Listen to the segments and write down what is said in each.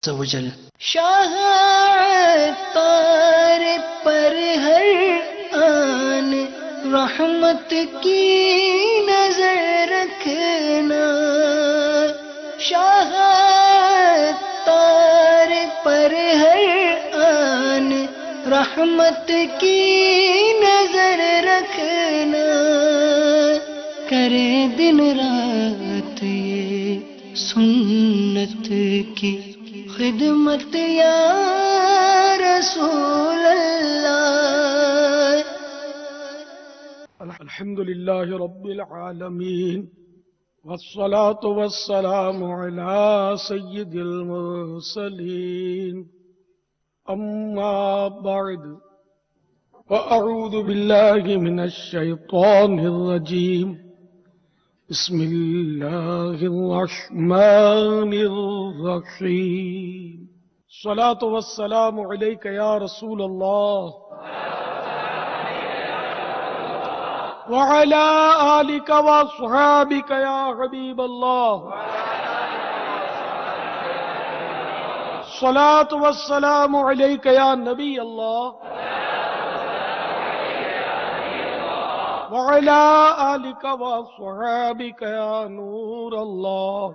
سوجل شاہ تار پر ہر آن رحمت کی نظر رکھنا، شاہ تار پر ہر آن رحمت کی نظر رکھنا، کرے دن رات یہ سنت کی خدمت یا رسول اللہ۔ الحمدللہ رب العالمین والصلاة والسلام علی سید المرسلین، اما بعد فاعوذ باللہ من الشیطان الرجیم، بسم اللہ الرحمن الرحیم، الصلاة والسلام علیک یا رسول اللہ وعلى آلك وأصحابك يا حبيب الله، الصلاة والسلام عليك يا نبي الله وعلى آلك وأصحابك يا نور الله۔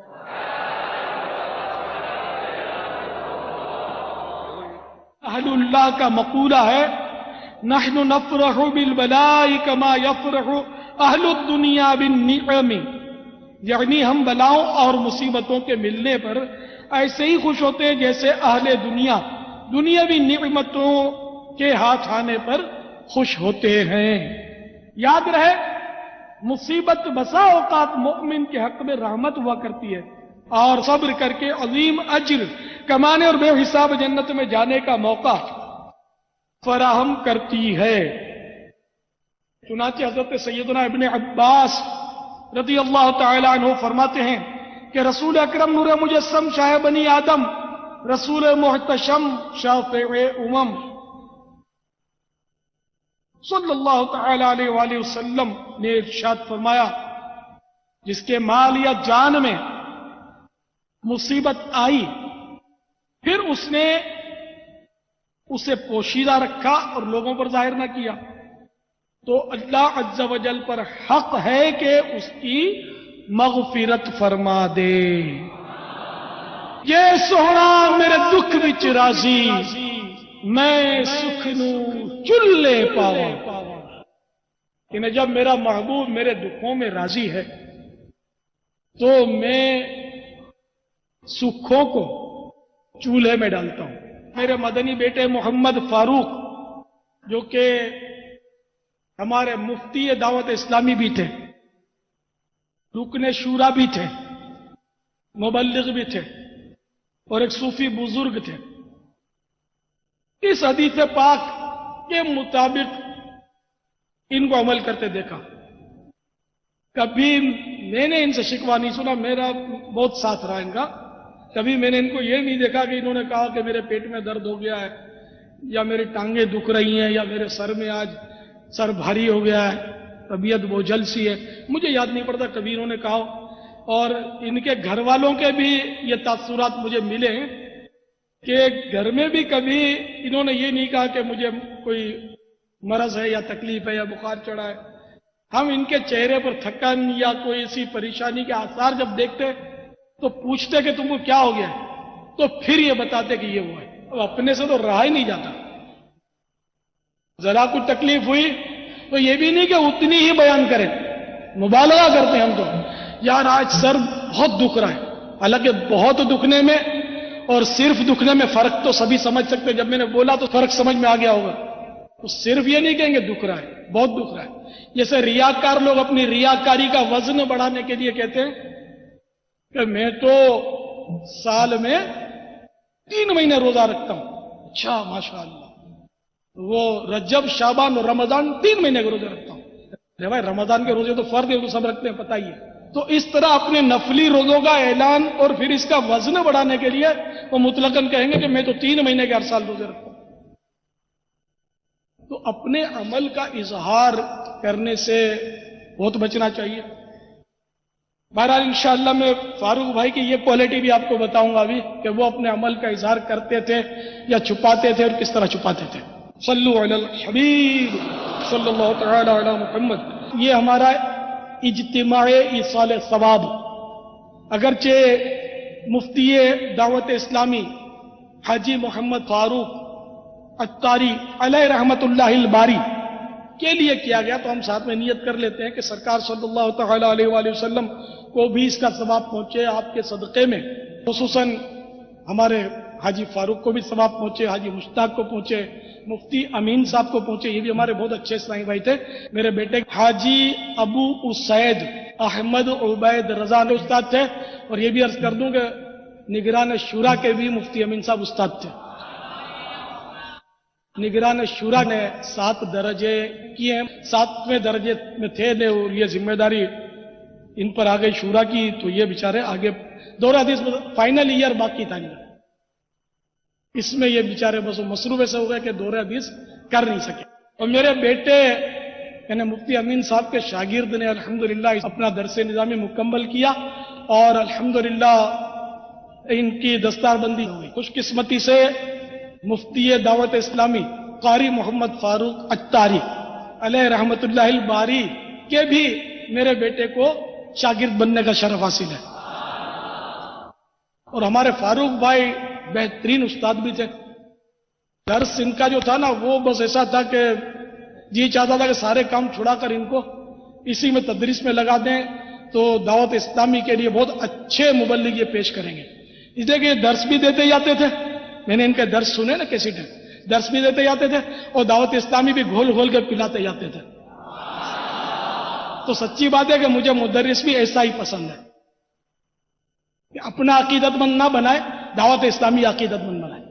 اہل اللہ کا مقولہ ہے، نحن نفرح بالبلاء كما يفرح اہل الدنیا بالنعم، یعنی ہم بلاؤں اور مصیبتوں کے ملنے پر ایسے ہی خوش ہوتے ہیں جیسے اہل دنیا دنیاوی نعمتوں کے ہاتھ آنے پر خوش ہوتے ہیں۔ یاد رہے، مصیبت بسا اوقات مومن کے حق میں رحمت ہوا کرتی ہے، اور صبر کر کے عظیم اجر کمانے اور بے حساب جنت میں جانے کا موقع فراہم کرتی ہے۔ چنانچہ حضرت سیدنا ابن عباس رضی اللہ تعالی عنہ فرماتے ہیں کہ رسول اکرم نور مجسم شاہ بنی آدم، رسول محتشم شافع امم صلی اللہ تعالی علیہ وآلہ وسلم نے ارشاد فرمایا، جس کے مال یا جان میں مصیبت آئی پھر اس نے اسے پوشیدہ رکھا اور لوگوں پر ظاہر نہ کیا، تو اللہ عز و جل پر حق ہے کہ اس کی مغفرت فرما دے۔ یہ سونا میرے دکھ وچ راضی، میں سکھ نو چلے پاواں، کہ جب میرا محبوب میرے دکھوں میں راضی ہے تو میں سکھوں کو چولہے میں ڈالتا ہوں۔ میرے مدنی بیٹے محمد فاروق، جو کہ ہمارے مفتی دعوت اسلامی بھی تھے، رکن شورا بھی تھے، مبلغ بھی تھے، اور ایک صوفی بزرگ تھے، اس حدیث پاک کے مطابق ان کو عمل کرتے دیکھا۔ کبھی میں نے ان سے شکوہ نہیں سنا، میرا بہت ساتھ رہا ان کا۔ کبھی میں نے ان کو یہ نہیں دیکھا کہ انہوں نے کہا کہ میرے پیٹ میں درد ہو گیا ہے، یا میری ٹانگیں دکھ رہی ہیں، یا میرے سر میں آج سر بھاری ہو گیا ہے، طبیعت بوجھل سی ہے۔ مجھے یاد نہیں پڑتا کبھی انہوں نے کہا، اور ان کے گھر والوں کے بھی یہ تاثرات مجھے ملے ہیں کہ گھر میں بھی کبھی انہوں نے یہ نہیں کہا کہ مجھے کوئی مرض ہے یا تکلیف ہے یا بخار چڑھا ہے۔ ہم ان کے چہرے پر تھکن یا کوئی ایسی پریشانی کے آثار جب دیکھتے تو پوچھتے کہ تم کو کیا ہو گیا، تو پھر یہ بتاتے کہ یہ ہوا ہے۔ اب اپنے سے تو رہا ہی نہیں جاتا، ذرا کچھ تکلیف ہوئی تو یہ بھی نہیں کہ اتنی ہی بیان کریں، مبالغہ کرتے ہیں ہم تو، یار آج سر بہت دکھ رہا ہے، حالانکہ بہت دکھنے میں اور صرف دکھنے میں فرق تو سبھی سمجھ سکتے، جب میں نے بولا تو فرق سمجھ میں آ گیا ہوگا۔ تو صرف یہ نہیں کہیں گے دکھ رہا ہے، بہت دکھ رہا ہے۔ جیسے ریاکار لوگ اپنی ریاکاری کا وزن بڑھانے کے لیے کہتے ہیں کہ میں تو سال میں 3 مہینے روزہ رکھتا ہوں۔ اچھا ماشاءاللہ، وہ رجب شعبان اور رمضان 3 مہینے کے روزے رکھتا ہوں۔ ارے بھائی رمضان کے روزے تو فرض ہے، تو سب رکھتے ہیں، پتہ ہی ہے۔ تو اس طرح اپنے نفلی روزوں کا اعلان اور پھر اس کا وزن بڑھانے کے لیے وہ مطلقاً کہیں گے کہ میں تو 3 مہینے کے ہر سال روزے رکھتا ہوں۔ تو اپنے عمل کا اظہار کرنے سے بہت بچنا چاہیے۔ بہرحال انشاءاللہ میں فاروق بھائی کی یہ کوالٹی بھی آپ کو بتاؤں گا ابھی کہ وہ اپنے عمل کا اظہار کرتے تھے یا چھپاتے تھے اور کس طرح چھپاتے تھے. صلو علی الحبیب صلی اللہ تعالی علی محمد. یہ ہمارا اجتماع ایصال ثواب، اگرچہ مفتی دعوت اسلامی حاجی محمد فاروق عطاری علیہ رحمت اللہ الباری کے لیے کیا گیا، تو ہم ساتھ میں نیت کر لیتے ہیں کہ سرکار صلی اللہ تعالی علیہ وآلہ وسلم کو بھی اس کا ثواب پہنچے آپ کے صدقے میں، خصوصاً ہمارے حاجی فاروق کو بھی ثواب پہنچے، حاجی مشتاق کو پہنچے، مفتی امین صاحب کو پہنچے. یہ بھی ہمارے بہت اچھے اسلامی بھائی تھے. میرے بیٹے حاجی ابو اسید احمد عبید رضا علیہ استاد تھے، اور یہ بھی عرض کر دوں کہ نگران شورا کے بھی مفتی امین صاحب استاد تھے. نگران شورا نے 7 درجے کیے ہیں، 7ویں درجے میں تھے اور یہ ذمہ داری ان پر آ گئی شورا کی، تو یہ بیچارے آگے دورہ حدیث میں فائنل ایئر باقی تھا، اس میں یہ بیچارے بس مصروف ایسے ہو گئے کہ دورہ حدیث کر نہیں سکے. اور میرے بیٹے یعنی مفتی امین صاحب کے شاگرد نے الحمدللہ اپنا درس نظامی مکمل کیا اور الحمدللہ ان کی دستار بندی ہوئی. خوش قسمتی سے مفتی دعوت اسلامی قاری محمد فاروق عطاری علیہ رحمت اللہ الباری کے بھی میرے بیٹے کو شاگرد بننے کا شرف حاصل ہے. اور ہمارے فاروق بھائی بہترین استاد بھی تھے. درس ان کا جو تھا نا وہ بس ایسا تھا کہ جی چاہتا تھا کہ سارے کام چھڑا کر ان کو اسی میں تدریس میں لگا دیں تو دعوت اسلامی کے لیے بہت اچھے مبلغ یہ پیش کریں گے. اس لیے کہ یہ درس بھی دیتے جاتے تھے، میں نے ان کے درس سنے نا کیسٹ ہے، درس بھی دیتے جاتے تھے اور دعوت اسلامی بھی گھول گھول کے پلاتے جاتے تھے. تو سچی بات ہے کہ مجھے مدرس بھی ایسا ہی پسند ہے کہ اپنا عقیدت مند نہ بنائے، دعوت اسلامی عقیدت مند بنائے،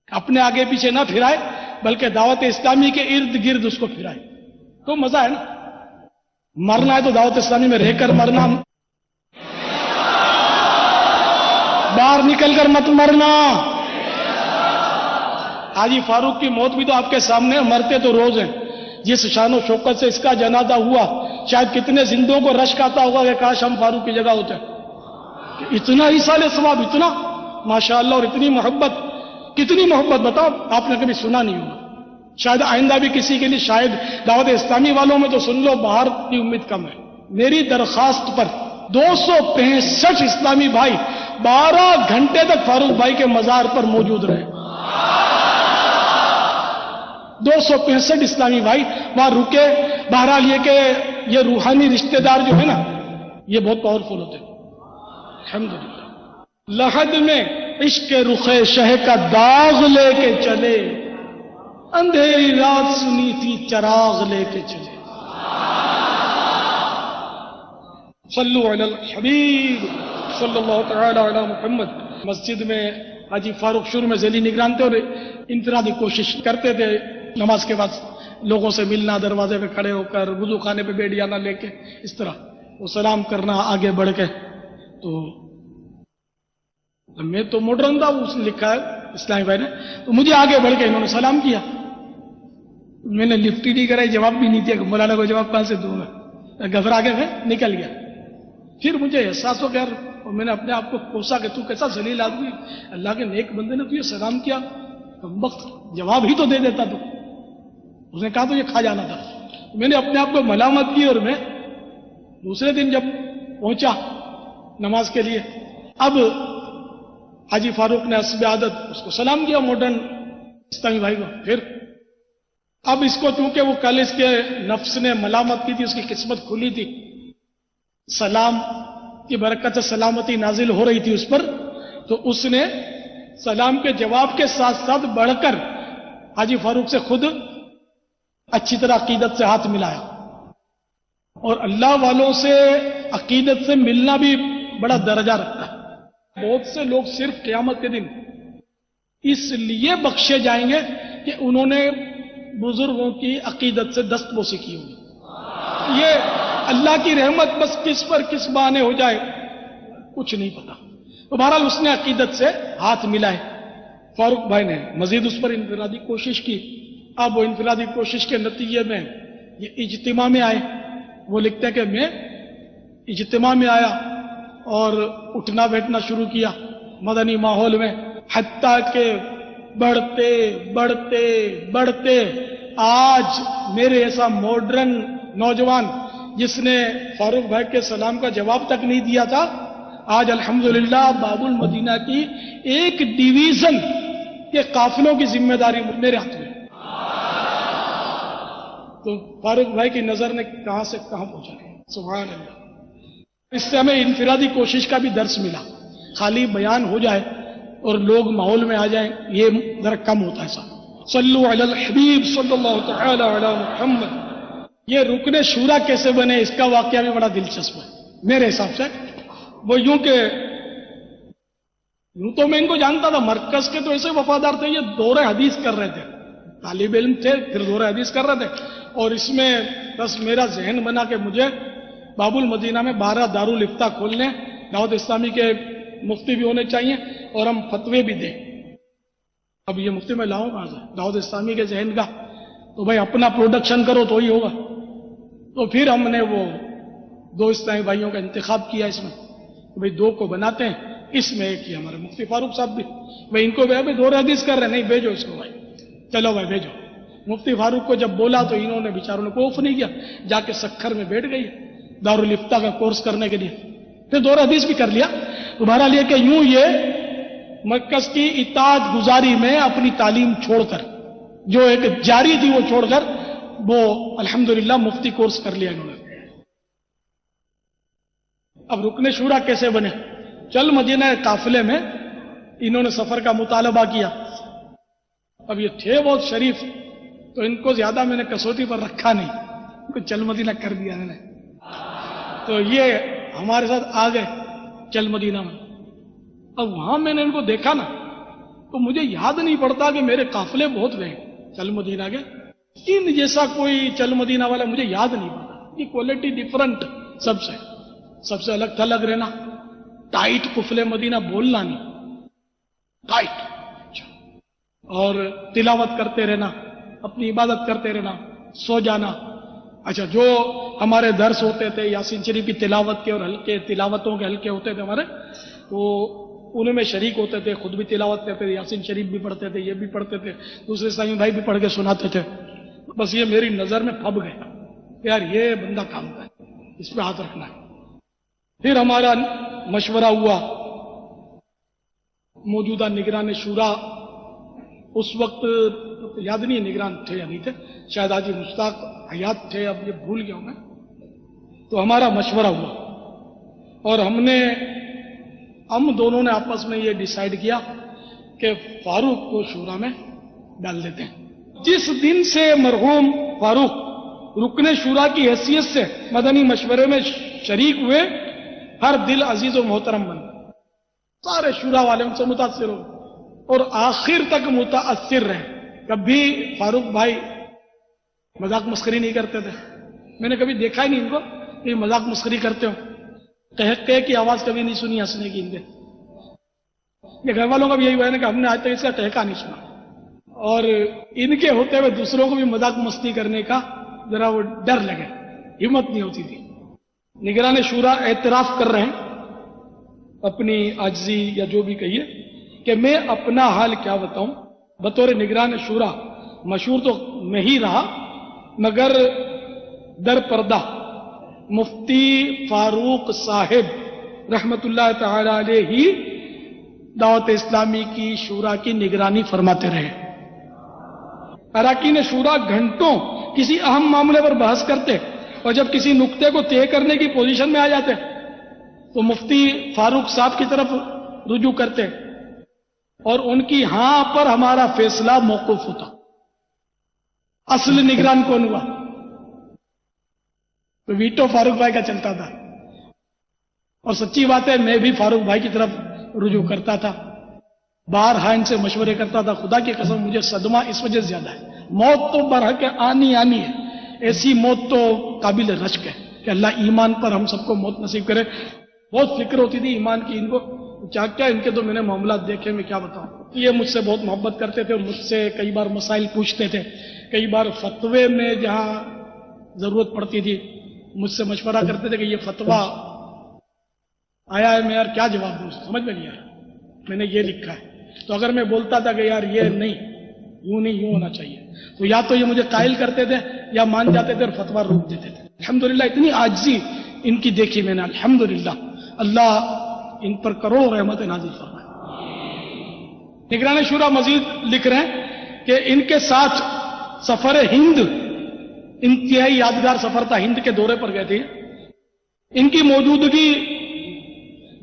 اپنے آگے پیچھے نہ پھرائے بلکہ دعوت اسلامی کے ارد گرد اس کو پھرائے، تو مزہ ہے نا. مرنا ہے تو دعوت اسلامی میں رہ کر مرنا، باہر نکل کر مت مرنا. حاجی فاروق کی موت بھی تو آپ کے سامنے، مرتے تو روز ہیں. جس شان و شوکت سے اس کا جنازہ ہوا شاید کتنے زندوں کو رشک آتا ہوگا کہ کاش ہم فاروق کی جگہ ہوتے. اتنا ایصال ثواب، اتنا ماشاءاللہ، اور اتنی محبت، کتنی محبت بتاؤ آپ نے کبھی سنا نہیں ہوگا. شاید آئندہ بھی کسی کے لیے، شاید دعوت اسلامی والوں میں تو سن لو باہر کی امید کم ہے. میری درخواست پر 265 اسلامی بھائی 12 گھنٹے تک فاروق بھائی کے مزار پر موجود رہے. 265 اسلامی بھائی وہاں رکے. بہرحال یہ کہ یہ روحانی رشتہ دار جو ہے نا یہ بہت پاورفل ہوتے ہیں الحمدللہ. لحد میں عشق رخ شہ کا داغ لے کے چلے، اندھیری رات سنی تھی چراغ لے کے چلے. صلو علی الحبیب صلی اللہ تعالی علی محمد. مسجد میں حاجی فاروق شروع میں ذیلی نگران تھے اور انفرادی کوشش کرتے تھے نماز کے بعد لوگوں سے ملنا، دروازے پہ کھڑے ہو کر، وضو خانے پہ بیٹھ جانا لے کے، اس طرح وہ سلام کرنا آگے بڑھ کے. تو میں تو ماڈرن تھا، اس نے لکھا ہے اسلامی بھائی نے، تو مجھے آگے بڑھ کے انہوں نے سلام کیا. میں نے لفٹ ہی نہیں کرائی، جواب بھی نہیں دیا کہ مولانا کو جواب کہاں سے دوں گا، گھبرا کے میں نکل گیا. پھر مجھے احساس ہو گیا اور میں نے اپنے آپ کو کوسا کہ تو کیسا ذلیل آدمی، اللہ کے نیک بندے نے تو یہ سلام کیا، کمبخت جواب ہی تو دے دیتا. تو اس نے کہا تو یہ کھا جانا تھا. میں نے اپنے آپ کو ملامت کی اور میں دوسرے دن جب پہنچا نماز کے لیے، اب حاجی فاروق نے حسب عادت اس کو سلام کیا ماڈرن اسلامی بھائی کو. پھر اب اس کو چونکہ وہ کل اس کے نفس نے ملامت کی تھی، اس کی قسمت کھلی تھی، سلام کی برکت سے سلامتی نازل ہو رہی تھی اس پر، تو اس نے سلام کے جواب کے ساتھ ساتھ بڑھ کر حاجی فاروق سے خود اچھی طرح عقیدت سے ہاتھ ملایا. اور اللہ والوں سے عقیدت سے ملنا بھی بڑا درجہ رکھتا ہے. بہت سے لوگ صرف قیامت کے دن اس لیے بخشے جائیں گے کہ انہوں نے بزرگوں کی عقیدت سے دستبوسی کی ہوگی. یہ اللہ کی رحمت بس کس پر کس بہانے ہو جائے کچھ نہیں پتا. تو بہرحال اس نے عقیدت سے ہاتھ ملائے. فاروق بھائی نے مزید اس پر انفرادی کوشش کی. اب وہ انفرادی کوشش کے نتیجے میں یہ اجتماع میں آئے. وہ لکھتے ہیں کہ میں اجتماع میں آیا اور اٹھنا بیٹھنا شروع کیا مدنی ماحول میں، حتیٰ کہ بڑھتے بڑھتے بڑھتے آج میرے ایسا ماڈرن نوجوان جس نے فاروق بھائی کے سلام کا جواب تک نہیں دیا تھا، آج الحمدللہ باب المدینہ کی ایک ڈویژن کے قافلوں کی ذمہ داری میرے ہاتھ میں۔ تو فاروق بھائی کی نظر نے کہاں سے کہاں پہنچا ہے، سبحان اللہ۔ اس سے ہمیں انفرادی کوشش کا بھی درس ملا، خالی بیان ہو جائے اور لوگ ماحول میں آ جائیں یہ ذرا کم ہوتا ہے صاحب۔ صلو علی الحبیب صلی اللہ تعالی علی محمد۔ یہ رکن شورا کیسے بنے اس کا واقعہ بھی بڑا دلچسپ ہے میرے حساب سے۔ وہ یوں کہ یوں تو میں ان کو جانتا تھا، مرکز کے تو ایسے وفادار تھے، یہ دور حدیث کر رہے تھے، طالب علم تھے پھر دور حدیث کر رہے تھے، اور اس میں بس میرا ذہن بنا کہ مجھے باب المدینہ میں 12 دارالفتہ کھولنے، دعوت اسلامی کے مفتی بھی ہونے چاہیے اور ہم فتوے بھی دیں۔ اب یہ مفتی میں لاؤں کہاں سے دعوت اسلامی کے ذہن کا؟ تو بھائی اپنا پروڈکشن کرو تو ہی ہوگا۔ تو پھر ہم نے وہ 2 اسلامی بھائیوں کا انتخاب کیا اس میں، بھائی 2 کو بناتے ہیں، اس میں ایک ہی ہمارے مفتی فاروق صاحب بھی، بھائی ان کو بھائی دور حدیث کر رہے ہیں، نہیں بھیجو اس کو بھائی، چلو بھائی بھیجو۔ مفتی فاروق کو جب بولا تو انہوں نے بیچاروں نے کوئی نہیں کیا، جا کے سکھر میں بیٹھ گئی دارالفتہ کا کورس کرنے کے لیے، پھر دور حدیث بھی کر لیا۔ تمہارا لیے کہ یوں یہ مرکز کی اطاعت گزاری میں اپنی تعلیم چھوڑ کر، جو ایک جاری تھی وہ چھوڑ کر، وہ الحمدللہ مفتی کورس کر لیا انہوں نے۔ اب رکن شورا کیسے بنے؟ چل مدینہ قافلے میں انہوں نے سفر کا مطالبہ کیا۔ اب یہ تھے بہت شریف، تو ان کو زیادہ میں نے کسوٹی پر رکھا نہیں، ان کو چل مدینہ کر دیا انہوں نے۔ تو یہ ہمارے ساتھ آ گئے چل مدینہ میں۔ اب وہاں میں نے ان کو دیکھا نا تو مجھے یاد نہیں پڑتا کہ میرے قافلے بہت گئے چل مدینہ کے، ان جیسا کوئی چل مدینہ والا مجھے یاد نہیں پڑتا۔ یہ کوالٹی ڈیفرنٹ سب سے الگ تھلگ رہنا، ٹائٹ قفلے مدینہ بولنا نہیں، ٹائٹ، اور تلاوت کرتے رہنا، اپنی عبادت کرتے رہنا، سو جانا۔ اچھا، جو ہمارے درس ہوتے تھے یاسین شریف کی تلاوت کے اور ہلکے تلاوتوں کے ہلکے ہوتے تھے ہمارے، تو ان میں شریک ہوتے تھے، خود بھی تلاوت کرتے تھے، یاسین شریف بھی پڑھتے تھے، یہ بھی پڑھتے تھے، دوسرے اسلامی بھائی بھی پڑھ کے سناتے تھے۔ بس یہ میری نظر میں پھب گئے کہ یار یہ بندہ کام کا ہے، اس پہ ہاتھ رکھنا ہے۔ پھر ہمارا مشورہ ہوا، موجودہ نگران شورا اس وقت یاد نہیں نگران تھے یا نہیں تھے، شاید حاجی مشتاق حیات تھے، اب یہ بھول گیا ہوں میں۔ تو ہمارا مشورہ ہوا اور ہم دونوں نے آپس میں یہ ڈیسائیڈ کیا کہ فاروق کو شورا میں ڈال دیتے ہیں۔ جس دن سے مرحوم فاروق رکن شورا کی حیثیت سے مدنی مشورے میں شریک ہوئے، ہر دل عزیز و محترم بن، سارے شورا والے ان سے متاثر ہو اور آخر تک متاثر رہے۔ کبھی فاروق بھائی مذاق مسخری نہیں کرتے تھے، میں نے کبھی دیکھا ہی نہیں ان کو کہ مذاق مسخری کرتے ہو، ٹہکتے کی آواز کبھی نہیں سنی ہنسنے کی ان کے۔ یہ گھر والوں کا بھی یہی ہے کہ ہم نے آج تک اس کا ٹہکا نہیں سنا، اور ان کے ہوتے ہوئے دوسروں کو بھی مذاق مستی کرنے کا ذرا وہ ڈر لگے، ہمت نہیں ہوتی تھی۔ نگران شورا اعتراف کر رہے ہیں اپنی عاجزی یا جو بھی کہیے کہ میں اپنا حال کیا بتاؤں، بطور نگران شورا مشہور تو میں ہی رہا، مگر در پردہ مفتی فاروق صاحب رحمت اللہ تعالی علیہ ہی دعوت اسلامی کی شورا کی نگرانی فرماتے رہے۔ اراکین شورا گھنٹوں کسی اہم معاملے پر بحث کرتے، اور جب کسی نقطے کو طے کرنے کی پوزیشن میں آ جاتے تو مفتی فاروق صاحب کی طرف رجوع کرتے اور ان کی ہاں پر ہمارا فیصلہ موقوف ہوتا۔ اصل نگران کون ہوا؟ تو ویٹو فاروق بھائی کا چلتا تھا، اور سچی بات ہے میں بھی فاروق بھائی کی طرف رجوع کرتا تھا، بارہا ان سے مشورے کرتا تھا۔ خدا کی قسم مجھے صدمہ اس وجہ سے زیادہ ہے، موت تو برحق آنی ہے، ایسی موت تو قابل رشک ہے کہ اللہ ایمان پر ہم سب کو موت نصیب کرے۔ بہت فکر ہوتی تھی ایمان کی ان کو، کیا ان کے تو میں نے معاملات دیکھے، میں کیا بتاؤں۔ یہ مجھ سے بہت محبت کرتے تھے اور مجھ سے کئی بار مسائل پوچھتے تھے، کئی بار فتوے میں جہاں ضرورت پڑتی تھی مجھ سے مشورہ کرتے تھے کہ یہ فتویٰ آیا ہے، میں یار کیا جواب دوں، سمجھ میں نہیں آیا، میں نے یہ لکھا ہے. تو اگر میں بولتا تھا کہ یار یہ نہیں، یوں نہیں، یوں ہونا چاہیے، تو یا تو یہ مجھے قائل کرتے تھے یا مان جاتے تھے اور فتویٰ روک دیتے تھے. الحمدللہ اتنی عاجزی ان کی دیکھی میں نے، الحمدللہ. اللہ ان پر کروڑوں رحمت نازل فرمائے. نگران شورا مزید لکھ رہے ہیں کہ ان کے ساتھ سفر ہند انتہائی یادگار سفر تھا، ہند کے دورے پر گئے تھے. ان کی موجودگی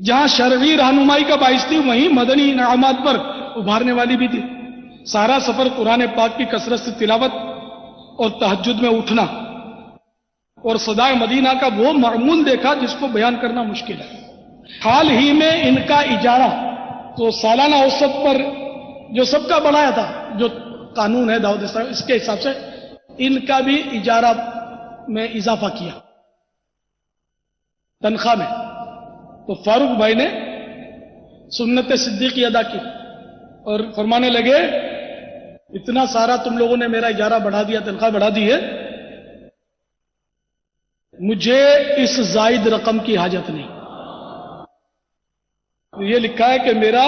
جہاں شرعی رہنمائی کا باعث تھی، وہیں مدنی انعامات پر ابھارنے والی بھی تھی. سارا سفر قرآن پاک کی کثرت سے تلاوت اور تہجد میں اٹھنا اور صدائے مدینہ کا وہ معمول دیکھا جس کو بیان کرنا مشکل ہے. حال ہی میں ان کا اجارہ تو سالانہ اوسط پر جو سب کا بڑھایا تھا، جو قانون ہے دعوت اسلامی، اس کے حساب سے ان کا بھی اجارہ میں اضافہ کیا تنخواہ میں. تو فاروق بھائی نے سنت صدیقی ادا کی اور فرمانے لگے اتنا سارا تم لوگوں نے میرا اجارہ بڑھا دیا، تنخواہ بڑھا دی ہے، مجھے اس زائد رقم کی حاجت نہیں. یہ لکھا ہے کہ میرا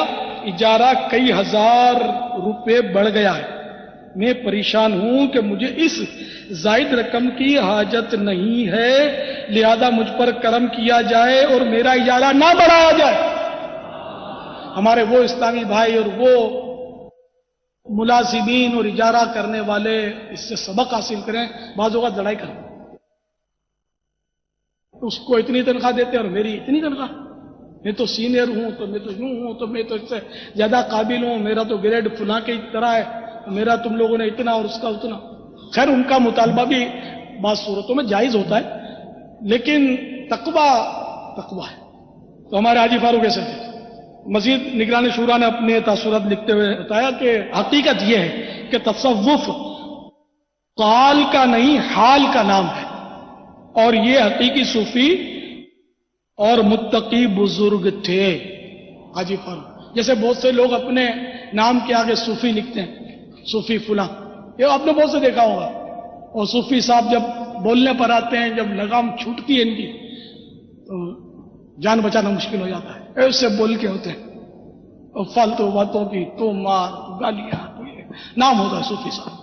اجارہ کئی ہزار روپے بڑھ گیا ہے، میں پریشان ہوں کہ مجھے اس زائد رقم کی حاجت نہیں ہے، لہذا مجھ پر کرم کیا جائے اور میرا اجارہ نہ بڑھایا جائے. ہمارے وہ اسلامی بھائی اور وہ ملازمین اور اجارہ کرنے والے اس سے سبق حاصل کریں. بعض اوقات لڑائی کریں، اس کو اتنی تنخواہ دیتے اور میری اتنی تنخواہ، میں تو سینئر ہوں، تو میں تو یوں ہوں، تو میں تو اس سے زیادہ قابل ہوں، میرا تو گریڈ فلاں کی طرح ہے، میرا تم لوگوں نے اتنا اور اس کا اتنا. خیر ان کا مطالبہ بھی بعض صورتوں میں جائز ہوتا ہے، لیکن تقویٰ ہے. تو ہمارے حاجی فاروق ایسے تھے. مزید نگران شورا نے اپنے تاثرات لکھتے ہوئے بتایا کہ حقیقت یہ ہے کہ تصوف قال کا نہیں حال کا نام ہے، اور یہ حقیقی صوفی اور متقی بزرگ تھے. حاجی فاروق جیسے بہت سے لوگ اپنے نام کے آگے صوفی لکھتے ہیں، صوفی فلاں، یہ آپ نے بہت سے دیکھا ہوگا. اور صوفی صاحب جب بولنے پر آتے ہیں، جب لگام چھوٹتی ہے ان کی تو جان بچانا مشکل ہو جاتا ہے. ایسے بول کے ہوتے ہیں اور فالتو باتوں کی تو مار گالیاں، نام ہوتا ہے صوفی صاحب.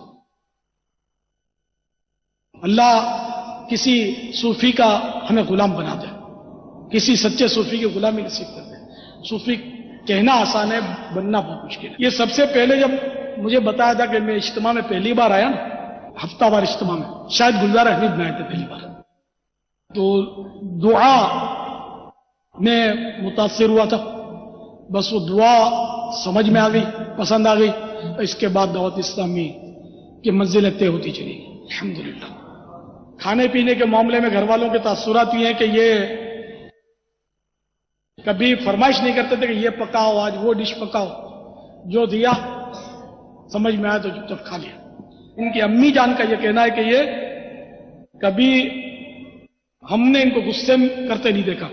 اللہ کسی صوفی کا ہمیں غلام بنا دے، کسی سچے صوفی کی غلامی نصیب کر دے. صوفی کہنا آسان ہے، بننا بہت مشکل ہے. یہ سب سے پہلے جب مجھے بتایا تھا کہ میں اجتماع میں پہلی بار آیا نا، ہفتہ وار اجتماع میں، شاید گلزار احمد میں آئے تھے پہلی بار، تو دعا میں متاثر ہوا تھا. بس وہ دعا سمجھ میں آ گئی، پسند آ گئی. اس کے بعد دعوت اسلامی کی منزلیں طے ہوتی چلی گئی الحمدللہ. کھانے پینے کے معاملے میں گھر والوں کے تاثرات یہ ہیں کہ یہ کبھی فرمائش نہیں کرتے تھے کہ یہ پکاؤ، آج وہ ڈش پکاؤ. جو دیا سمجھ میں آیا تو چپ چپ کھا لیا. ان کی امی جان کا یہ کہنا ہے کہ یہ کبھی ہم نے ان کو غصے کرتے نہیں دیکھا،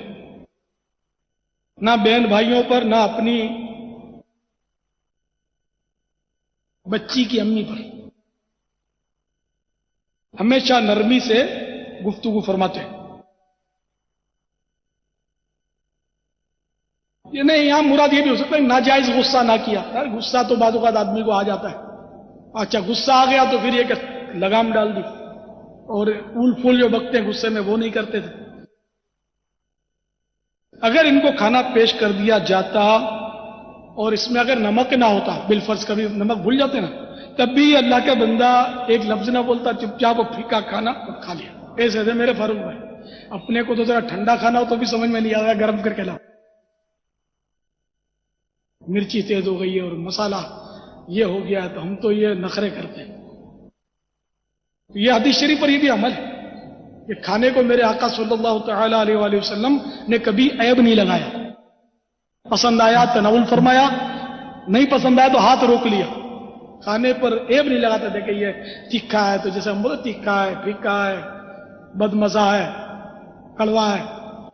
نہ بہن بھائیوں پر، نہ اپنی بچی کی امی پر. ہمیشہ نرمی سے گفتگو فرماتے ہیں. یہ نہیں، یہاں مراد یہ بھی ہو سکتا ہے ناجائز غصہ نہ کیا. غصہ تو بعض اوقات آدمی کو آ جاتا ہے، اچھا غصہ آ گیا تو پھر یہ کہ لگام ڈال دی، اور پھول پھول جو بکتے ہیں غصے میں وہ نہیں کرتے تھے. اگر ان کو کھانا پیش کر دیا جاتا اور اس میں اگر نمک نہ ہوتا، بالفرض کبھی نمک بھول جاتے نا، تب بھی اللہ کا بندہ ایک لفظ نہ بولتا، چپ چاپ وہ پھیکا کھانا کھا لیا. ایسے تھے میرے فاروق بھائی. اپنے کو تو ذرا ٹھنڈا کھانا ہو تو بھی سمجھ میں نہیں آ رہا، گرم کر کے لاؤ. مرچی تیز ہو گئی ہے اور مسالہ یہ ہو گیا تو ہم تو یہ نخرے کرتے ہیں. یہ حدیث شریف پر یہ بھی عمل ہے کہ کھانے کو میرے آقا صلی اللہ تعالی علیہ وآلہ وسلم نے کبھی عیب نہیں لگایا. پسند آیا تناول فرمایا، نہیں پسند آیا تو ہاتھ روک لیا. کھانے پر عیب نہیں لگاتے تھے کہ یہ تیکھا ہے، تو جیسے ہم بولے تیکھا ہے، پھیکا ہے، بد مزہ ہے، کڑوا ہے.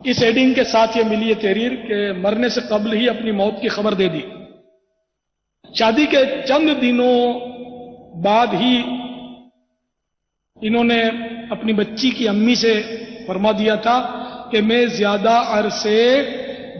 اس ایڈنگ کے ساتھ یہ ملی ہے تحریر کہ مرنے سے قبل ہی اپنی موت کی خبر دے دی. شادی کے چند دنوں بعد ہی انہوں نے اپنی بچی کی امی سے فرما دیا تھا کہ میں زیادہ عرصے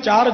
4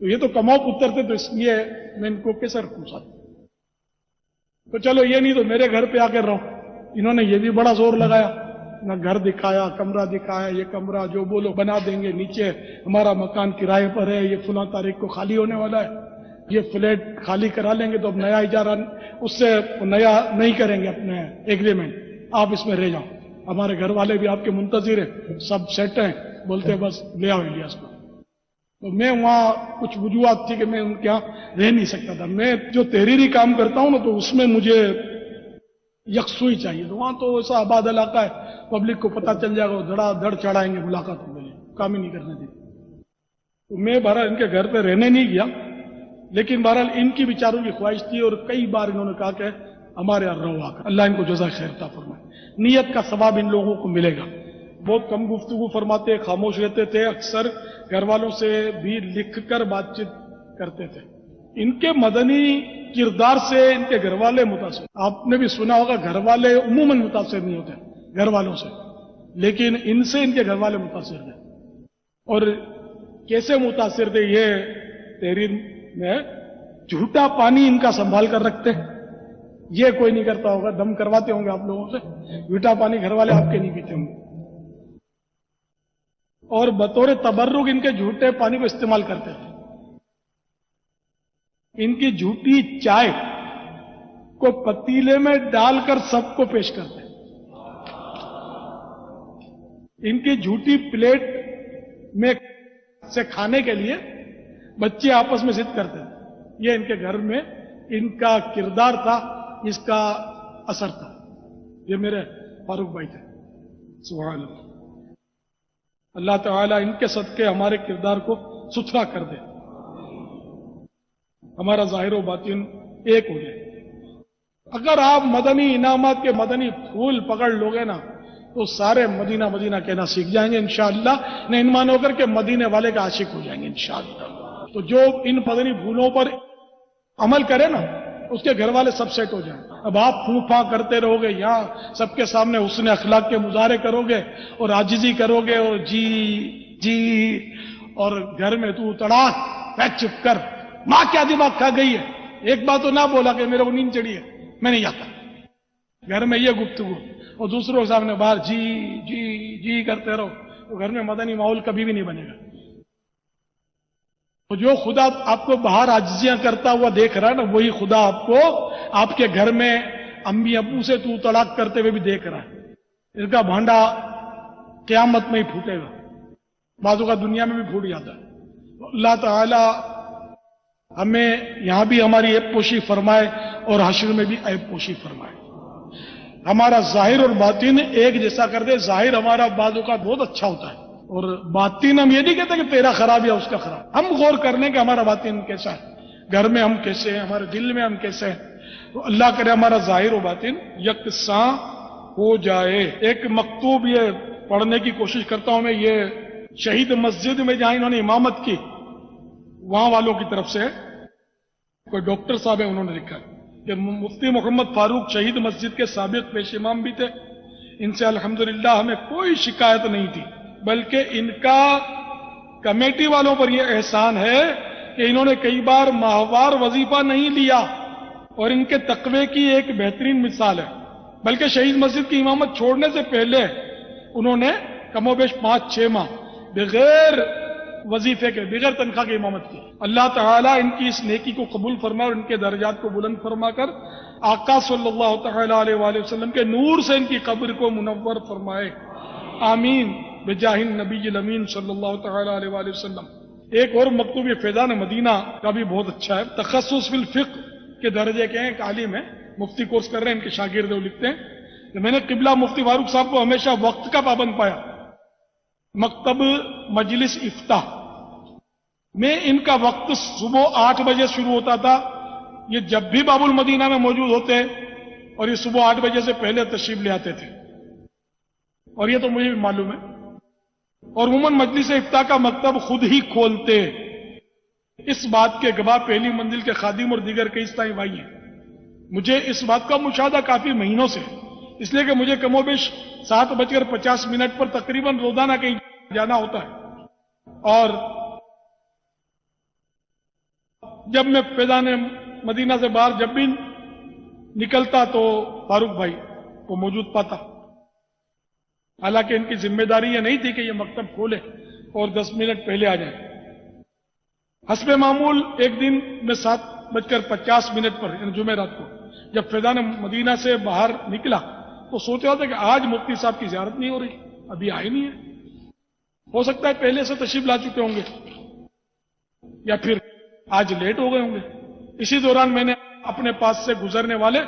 تو یہ تو کماؤ پتر تھے، تو اس لیے میں ان کو کیسے رکھوں ساتھ؟ تو چلو یہ نہیں تو میرے گھر پہ آ کر رہو. انہوں نے یہ بھی بڑا زور لگایا، نہ گھر دکھایا، کمرہ دکھایا، یہ کمرہ جو بولو بنا دیں گے، نیچے ہمارا مکان کرائے پر ہے، یہ فلاں تاریخ کو خالی ہونے والا ہے، یہ فلیٹ خالی کرا لیں گے تو اب نیا اجارہ اس سے نیا نہیں کریں گے اپنے ایگریمنٹ، آپ اس میں رہ جاؤ. ہمارے گھر والے بھی آپ کے منتظر ہیں، سب سیٹ ہیں، بولتے ہیں بس لے آؤ الیاس کو. تو میں وہاں کچھ وجوہات تھی کہ میں ان کے یہاں رہ نہیں سکتا تھا. میں جو تحریری کام کرتا ہوں نا تو اس میں مجھے یکسوئی چاہیے. تو وہاں تو ایسا آباد علاقہ ہے، پبلک کو پتہ چل جائے گا، دھڑا دھڑ چڑھائیں گے ملاقاتوں کے لیے، کام ہی نہیں کرنے دیں. تو میں بہرحال ان کے گھر پہ رہنے نہیں گیا، لیکن بہرحال ان کی بیچاروں کی خواہش تھی اور کئی بار انہوں نے کہا کہ ہمارے یہاں رہو آ کر. اللہ ان کو جزائے خیر عطا فرمائے. نیت کا ثواب ان لوگوں کو ملے گا. بہت کم گفتگو فرماتے، خاموش رہتے تھے، اکثر گھر والوں سے بھی لکھ کر بات چیت کرتے تھے. ان کے مدنی کردار سے ان کے گھر والے متاثر. آپ نے بھی سنا ہوگا گھر والے عموماً متاثر نہیں ہوتے گھر والوں سے، لیکن ان سے ان کے گھر والے متاثر تھے. اور کیسے متاثر تھے یہ تحریر میں جھوٹا پانی ان کا سنبھال کر رکھتے ہیں. یہ کوئی نہیں کرتا ہوگا، دم کرواتے ہوں گے آپ لوگوں سے، جھوٹا پانی گھر والے آپ کے نہیں پیتے ہوں گے. اور بطور تبرک ان کے جھوٹے پانی کو استعمال کرتے تھے. ان کی جھوٹی چائے کو پتیلے میں ڈال کر سب کو پیش کرتے. ان کی جھوٹی پلیٹ میں سے کھانے کے لیے بچے آپس میں ضد کرتے تھے. یہ ان کے گھر میں ان کا کردار تھا، اس کا اثر تھا. یہ میرے فاروق بھائی تھے. سبحان اللہ. اللہ تعالیٰ ان کے صدقے ہمارے کردار کو ستھرا کر دے، ہمارا ظاہر و باطن ایک ہو جائے. اگر آپ مدنی انعامات کے مدنی پھول پکڑ لوگے نا تو سارے مدینہ مدینہ کہنا سیکھ جائیں گے انشاءاللہ. نہ ان ہو کر کے مدینے والے کا عاشق ہو جائیں گے انشاءاللہ. تو جو ان مدنی پھولوں پر عمل کرے نا اس کے گھر والے سب سیٹ ہو جائیں. اب آپ پھوں پھاں کرتے رہو گے، یہاں سب کے سامنے حسن اخلاق کے مظاہرے کرو گے اور عاجزی کرو گے اور جی جی، اور گھر میں تو تڑاک بیٹھ چپ کر، ماں کیا دماغ کھا گئی ہے، ایک بات تو نہ بولا کہ میرے کو نیند چڑھی ہے میں نہیں جاتا. گھر میں یہ گفتگو اور دوسروں کے سامنے باہر جی جی جی کرتے رہو تو گھر میں مدنی ماحول کبھی بھی نہیں بنے گا. تو جو خدا آپ کو باہر عاجزیاں کرتا ہوا دیکھ رہا ہے نا، وہی خدا آپ کو آپ کے گھر میں امی ابو سے تو تڑاک کرتے ہوئے بھی دیکھ رہا ہے. اس کا بھانڈا قیامت میں ہی پھوٹے گا، بعضوں کا دنیا میں بھی پھوٹ جاتا ہے. اللہ تعالی ہمیں یہاں بھی ہماری عیب پوشی فرمائے اور حشر میں بھی عیب پوشی فرمائے. ہمارا ظاہر اور باطن ایک جیسا کر دے. ظاہر ہمارا بعض اوقات بہت اچھا ہوتا ہے اور باطن ہم یہ نہیں کہتے کہ تیرا خراب یا اس کا خراب. ہم غور کر لیں کہ ہمارا باطن کیسا ہے، گھر میں ہم کیسے ہیں، ہمارے دل میں ہم کیسے ہیں. تو اللہ کرے ہمارا ظاہر و باطن یکساں ہو جائے. ایک مکتوب یہ پڑھنے کی کوشش کرتا ہوں میں، یہ شہید مسجد میں جہاں انہوں نے امامت کی وہاں والوں کی طرف سے کوئی ڈاکٹر صاحب ہیں، انہوں نے لکھا کہ مفتی محمد فاروق شہید مسجد کے سابق پیش امام بھی تھے. ان سے الحمدللہ ہمیں کوئی شکایت نہیں تھی، بلکہ ان کا کمیٹی والوں پر یہ احسان ہے کہ انہوں نے کئی بار ماہوار وظیفہ نہیں لیا اور ان کے تقوی کی ایک بہترین مثال ہے. بلکہ شہید مسجد کی امامت چھوڑنے سے پہلے انہوں نے کم و بیش 5-6 ماہ بغیر وظیفے کے، بغیر تنخواہ کی امامت کی. اللہ تعالیٰ ان کی اس نیکی کو قبول فرمائے اور ان کے درجات کو بلند فرما کر آقا صلی اللہ تعالیٰ علیہ وآلہ وسلم کے نور سے ان کی قبر کو منور فرمائے. آمین بجاہ النبی الامین صلی اللہ تعالیٰ علیہ وآلہ وسلم. ایک اور مکتوب یہ فیضان مدینہ کا بھی بہت اچھا ہے. تخصص فی الفقہ کے درجے کے ہیں، ایک عالم ہے، مفتی کورس کر رہے ہیں، ان کے شاگرد وہ لکھتے ہیں کہ میں نے قبلہ مفتی فاروق صاحب کو ہمیشہ وقت کا پابند پایا. مکتب مجلس افتاح میں ان کا وقت صبح 8 بجے شروع ہوتا تھا. یہ جب بھی باب المدینہ میں موجود ہوتے اور یہ صبح 8 بجے سے پہلے تشریف لے آتے تھے، اور یہ تو مجھے بھی معلوم ہے. اور عموماً مجلس افتاح کا مکتب خود ہی کھولتے. اس بات کے گواہ پہلی منزل کے خادم اور دیگر کئی استائی بھائی ہیں. مجھے اس بات کا مشاہدہ کافی مہینوں سے، اس لیے کہ مجھے کم و بیش 7:50 پر تقریباً روزانہ کہیں جانا ہوتا ہے. اور جب میں فیضان مدینہ سے باہر جب بھی نکلتا تو فاروق بھائی کو موجود پاتا. حالانکہ ان کی ذمہ داری یہ نہیں تھی کہ یہ مکتب کھولے اور 10 منٹ پہلے آ جائیں. حسب معمول ایک دن میں 7:50 پر یعنی جمعرات کو جب فیضان مدینہ سے باہر نکلا تو سوچ رہا تھا کہ آج مفتی صاحب کی زیارت نہیں ہو رہی، ابھی آئے نہیں ہے. ہو سکتا ہے پہلے سے تشریف لا چکے ہوں گے یا پھر آج لیٹ ہو گئے ہوں گے. اسی دوران میں نے اپنے پاس سے گزرنے والے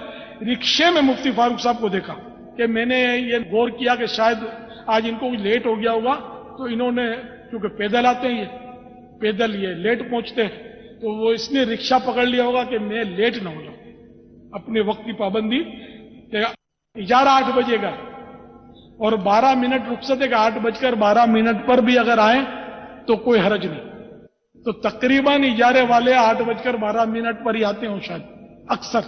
رکشے میں مفتی فاروق صاحب کو دیکھا کہ میں نے یہ غور کیا کہ شاید آج ان کو لیٹ ہو گیا ہوگا، تو انہوں نے کیونکہ پیدل آتے ہیں پیدل یہ لیٹ پہنچتے ہیں تو وہ اس نے رکشہ پکڑ لیا ہوگا کہ میں لیٹ نہ ہو جاؤں. اپنے وقت کی پابندی کہ اجارہ 8 بجے کا اور 12 منٹ رخصت ہے کہ 8:12 پر بھی اگر آئیں تو کوئی حرج نہیں. تو تقریباً اجارے والے 8:12 پر ہی آتے ہوں شاید اکثر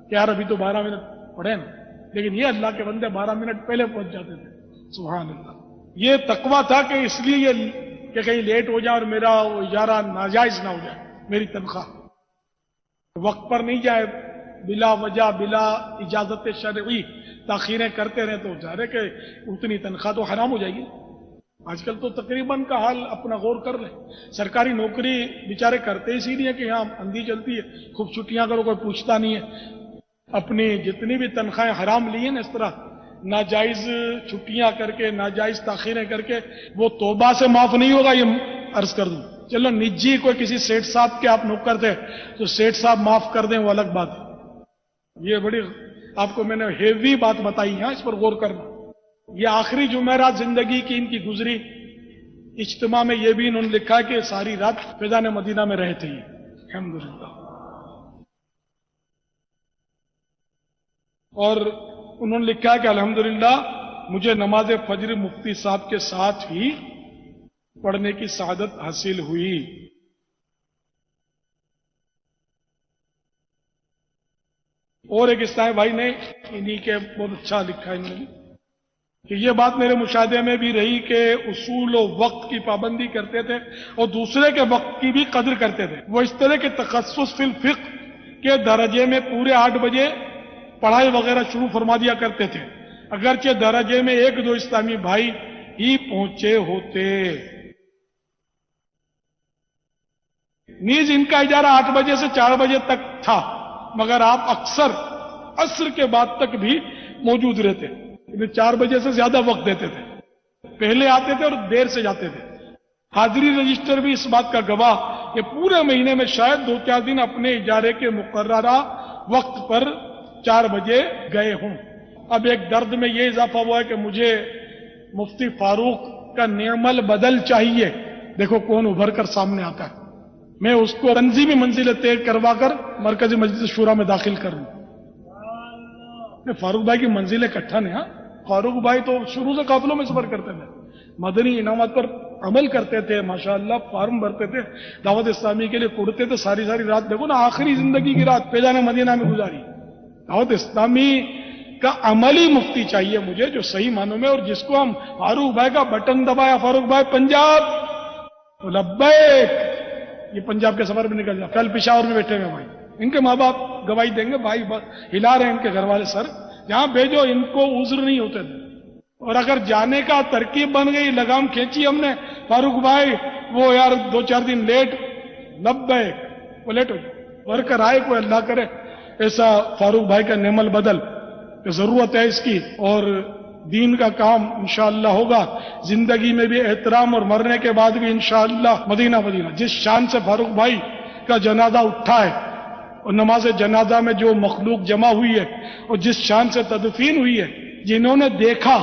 کہ یار ابھی تو 12 منٹ پڑے نا، لیکن یہ اللہ کے بندے 12 منٹ پہلے پہنچ جاتے تھے. سبحان اللہ. یہ تقویٰ تھا کہ اس لیے یہ کہ کہیں لیٹ ہو جائے اور میرا وہ اجارہ ناجائز نہ ہو جائے، میری تنخواہ وقت پر نہیں جائے، بلا وجہ بلا اجازت شرعی تاخیریں کرتے رہے تو ظاہر ہے کہ اتنی تنخواہ تو حرام ہو جائے گی. آج کل تو تقریباً کا حال اپنا غور کر لیں. سرکاری نوکری بیچارے کرتے اسی لیے کہ یہاں اندھی چلتی ہے، خوب چھٹیاں کرو کوئی پوچھتا نہیں ہے. اپنی جتنی بھی تنخواہیں حرام لی ہیں نا اس طرح ناجائز چھٹیاں کر کے ناجائز تاخیریں کر کے وہ توبہ سے معاف نہیں ہوگا. یہ عرض کر دوں چلو نجی کوئی کسی سیٹھ صاحب کے آپ نوکر تھے تو سیٹھ صاحب معاف کر دیں وہ الگ بات ہے. یہ بڑی آپ کو میں نے ہیوی بات بتائی ہے، اس پر غور کرنا. یہ آخری جمعرات زندگی کی ان کی گزری. اجتماع میں یہ بھی انہوں نے لکھا کہ ساری رات فیضان مدینہ میں رہے تھے الحمدللہ. اور انہوں نے لکھا کہ الحمدللہ مجھے نماز فجر مفتی صاحب کے ساتھ ہی پڑھنے کی سعادت حاصل ہوئی. اور ایک اسلامی بھائی نے انہی کے بہت اچھا لکھا ہے انہوں نے کہ یہ بات میرے مشاہدے میں بھی رہی کہ اصول و وقت کی پابندی کرتے تھے اور دوسرے کے وقت کی بھی قدر کرتے تھے. وہ اس طرح کے تخصص فی الفقہ کے درجے میں پورے 8 بجے پڑھائی وغیرہ شروع فرما دیا کرتے تھے، اگرچہ درجے میں 1-2 اسلامی بھائی ہی پہنچے ہوتے. نیز ان کا اجارہ 8 بجے سے 4 بجے تک تھا، مگر آپ اکثر عصر کے بعد تک بھی موجود رہتے. 4 بجے سے زیادہ وقت دیتے تھے، پہلے آتے تھے اور دیر سے جاتے تھے. حاضری رجسٹر بھی اس بات کا گواہ کہ پورے مہینے میں شاید 2-4 دن اپنے اجارے کے مقررہ وقت پر 4 بجے گئے ہوں. اب ایک درد میں یہ اضافہ ہوا ہے کہ مجھے مفتی فاروق کا نعم البدل چاہیے. دیکھو کون ابھر کر سامنے آتا ہے. میں اس کو تنظیمی منزلیں طے کروا کر مرکزی مجلس شورا میں داخل کروں. فاروق بھائی کی منزلیں اکٹھا نہیں. ہاں فاروق بھائی تو شروع سے قافلوں میں سفر کرتے تھے، مدنی انعامات پر عمل کرتے تھے، ماشاءاللہ فارم بھرتے تھے، دعوت اسلامی کے لیے کڑتے تھے. ساری رات دیکھو نا آخری زندگی کی رات فیضان مدینہ میں گزاری. دعوت اسلامی کا عملی مفتی چاہیے مجھے جو صحیح معنوں میں، اور جس کو ہم فاروق بھائی کا بٹن دبایا فاروق بھائی پنجاب لبیک، یہ پنجاب کے سفر میں نکل جائے. کل پشاور میں بیٹھے ہوئے بھائی، ان کے ماں باپ گواہی دیں گے، بھائی ہلا رہے ہیں ان کے گھر والے سر، جہاں بھیجو ان کو عذر نہیں ہوتے تھے. اور اگر جانے کا ترکیب بن گئی، لگام کھینچی ہم نے، فاروق بھائی وہ یار 2-4 دن لیٹ لبیک، وہ لیٹ ہو جائے بھر کر آئے. کوئی اللہ کرے ایسا فاروق بھائی کا نعم البدل کہ ضرورت ہے اس کی، اور دین کا کام انشاءاللہ ہوگا زندگی میں بھی احترام، اور مرنے کے بعد بھی انشاءاللہ مدینہ. جس شان سے فاروق بھائی کا جنازہ اٹھا ہے اور نماز جنازہ میں جو مخلوق جمع ہوئی ہے اور جس شان سے تدفین ہوئی ہے، جنہوں نے دیکھا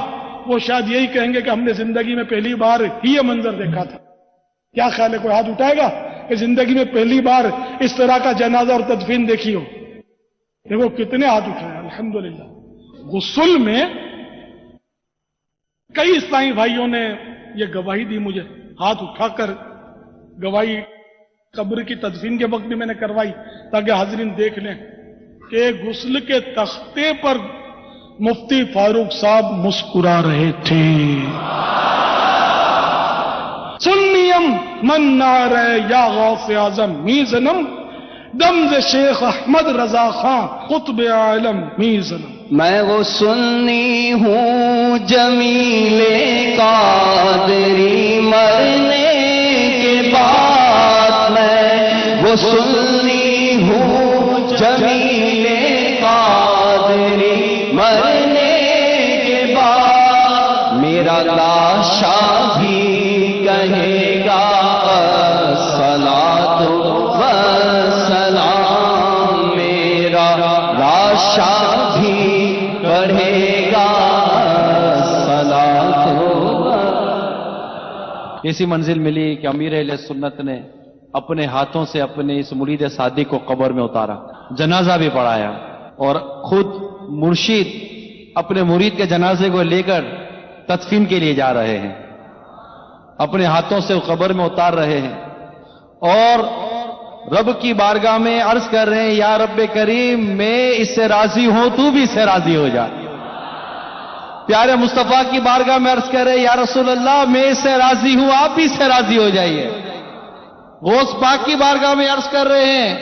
وہ شاید یہی کہیں گے کہ ہم نے زندگی میں پہلی بار ہی یہ منظر دیکھا تھا. کیا خیال ہے کوئی ہاتھ اٹھائے گا کہ زندگی میں پہلی بار اس طرح کا جنازہ اور تدفین دیکھی ہو؟ دیکھو کتنے ہاتھ اٹھائے الحمدللہ. غسل میں کئی اسلامی بھائیوں نے یہ گواہی دی مجھے، ہاتھ اٹھا کر گواہی قبر کی تدفین کے وقت بھی میں نے کروائی تاکہ حاضرین دیکھ لیں کہ غسل کے تختے پر مفتی فاروق صاحب مسکرا رہے تھے. سنیم من نار یا غوث اعظم میزنم دمز شیخ احمد رضا خان قطب عالم میر ظلم. میں وہ سنی ہوں جمیل قادری مرنے کے بعد، میں وہ سنی ہوں جمیل قادری مرنے کے بعد، میرا لاشا بھی کہے گا الصلاۃ والسلام، میرا لاشا بھی پڑھے گا الصلاۃ. ایسی منزل ملی کہ امیر اہل سنت نے اپنے ہاتھوں سے اپنے اس مرید صادق کو قبر میں اتارا، جنازہ بھی پڑھایا، اور خود مرشید اپنے مرید کے جنازے کو لے کر تدفین کے لیے جا رہے ہیں، اپنے ہاتھوں سے قبر میں اتار رہے ہیں، اور رب کی بارگاہ میں عرض کر رہے ہیں یا رب کریم میں اس سے راضی ہوں، تو بھی اس سے راضی ہو جا. پیارے مصطفیٰ کی بارگاہ میں عرض کر رہے ہیں یا رسول اللہ میں اس سے راضی ہوں، آپ بھی اس سے راضی ہو جائیے. غوث پاک کی بارگاہ میں عرض کر رہے ہیں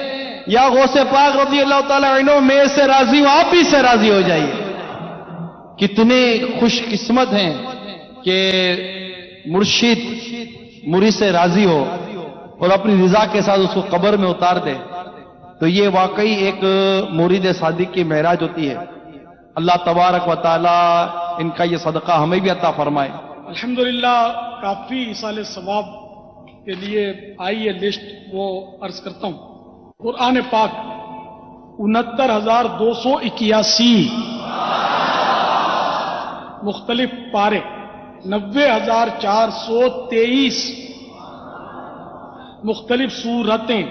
یا غوث پاک رضی اللہ تعالیٰ عنہ میں اس سے راضی ہوں، آپ بھی اس سے راضی ہو جائیے. کتنے خوش قسمت ہیں کہ مرشد مرید سے راضی ہو اور اپنی رضا کے ساتھ اس کو قبر میں اتار دے. تو یہ واقعی ایک مرید صادق کی معراج ہوتی ہے. اللہ تبارک و تعالی ان کا یہ صدقہ ہمیں بھی عطا فرمائے. الحمدللہ کافی ایصال ثواب کے لیے آئی ہے لسٹ، وہ عرض کرتا ہوں. قرآن پاک 69,281 مختلف پارے، 90,423 مختلف سورتیں،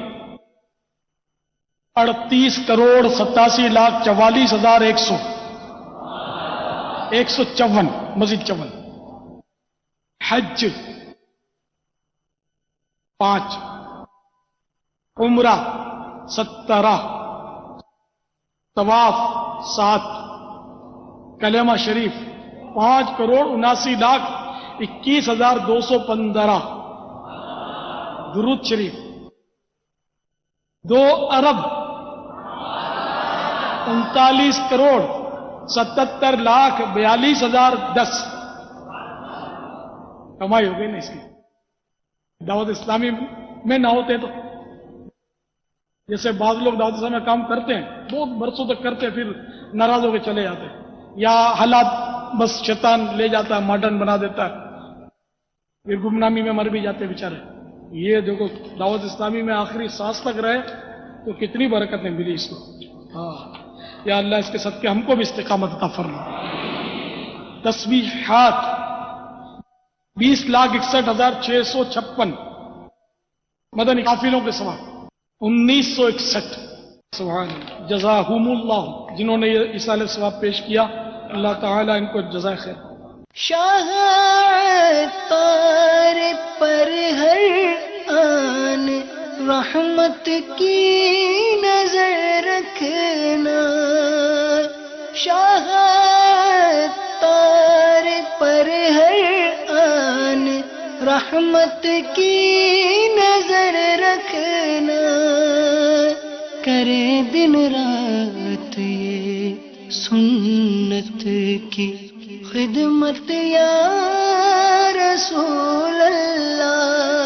38,87,44,154 مزید 54، حج 5، عمرہ 17، طواف 7، کلمہ شریف 5,79,21,215، درود شریف 2,39,77,42,10 کمائی ہو گئی نا اس کی. دعوت اسلامی میں نہ ہوتے تو جیسے بعض لوگ دعوت اسلامی میں کام کرتے ہیں، بہت برسوں تک کرتے ہیں، پھر ناراض ہو کے چلے جاتے ہیں، یا حالات بس شیطان لے جاتا ہے، ماڈرن بنا دیتا ہے، پھر گمنامی میں مر بھی جاتے ہیں بیچارے. یہ دیکھو دعوت اسلامی میں آخری سانس تک رہے تو کتنی برکتیں ملی اس کو. ہاں یا اللہ اس کے صدقے ہم کو بھی استقامت عطا فرما. تسبیحات 20,61,656 مدنی قافلوں کے سوا 1961. سبحان اللہ. جزاہم اللہ، جنہوں نے یہ ایصال ثواب پیش کیا، اللہ تعالیٰ ان کو جزائے خیر. شاہ تار پر ہر آن رحمت کی نظر رکھنا، شاہ تار پر ہر آن رحمت کی نظر رکھنا، کرے دن رات یہ سنت کی خدمت یا رسول اللہ.